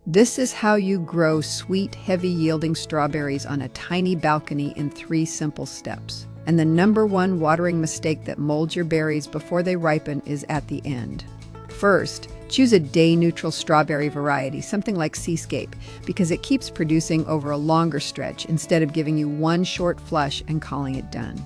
This is how you grow sweet, heavy-yielding strawberries on a tiny balcony in 3 simple steps. And the #1 watering mistake that molds your berries before they ripen is at the end. First, choose a day-neutral strawberry variety, something like Seascape, because it keeps producing over a longer stretch instead of giving you one short flush and calling it done.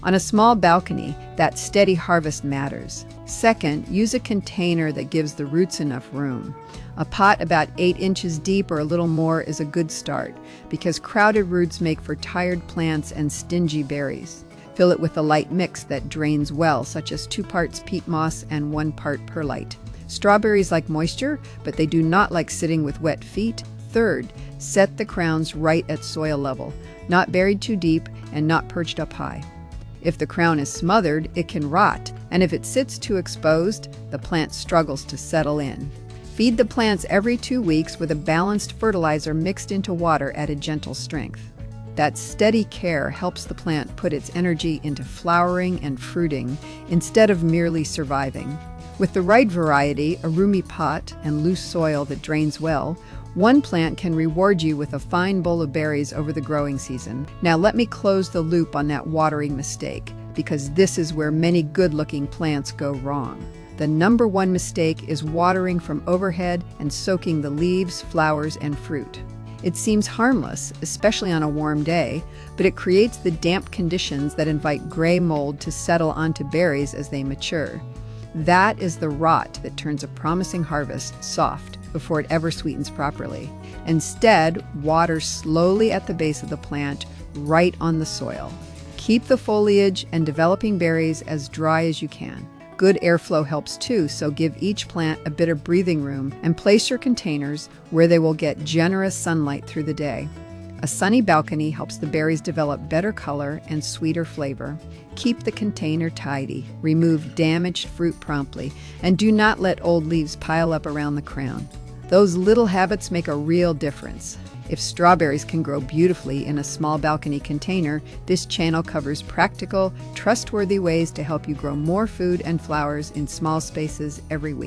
On a small balcony, that steady harvest matters. Second, use a container that gives the roots enough room. A pot about 8 inches deep or a little more is a good start, because crowded roots make for tired plants and stingy berries. Fill it with a light mix that drains well, such as 2 parts peat moss and 1 part perlite. Strawberries like moisture, but they do not like sitting with wet feet. Third, set the crowns right at soil level, not buried too deep and not perched up high. If the crown is smothered, it can rot, and if it sits too exposed, the plant struggles to settle in. Feed the plants every 2 weeks with a balanced fertilizer mixed into water at a gentle strength. That steady care helps the plant put its energy into flowering and fruiting instead of merely surviving. With the right variety, a roomy pot, and loose soil that drains well, one plant can reward you with a fine bowl of berries over the growing season. Now let me close the loop on that watering mistake, because this is where many good-looking plants go wrong. The #1 mistake is watering from overhead and soaking the leaves, flowers, and fruit. It seems harmless, especially on a warm day, but it creates the damp conditions that invite gray mold to settle onto berries as they mature. That is the rot that turns a promising harvest soft before it ever sweetens properly. Instead, water slowly at the base of the plant, right on the soil. Keep the foliage and developing berries as dry as you can. Good airflow helps too, so give each plant a bit of breathing room and place your containers where they will get generous sunlight through the day. A sunny balcony helps the berries develop better color and sweeter flavor. Keep the container tidy, remove damaged fruit promptly, and do not let old leaves pile up around the crown. Those little habits make a real difference. If strawberries can grow beautifully in a small balcony container, this channel covers practical, trustworthy ways to help you grow more food and flowers in small spaces every week.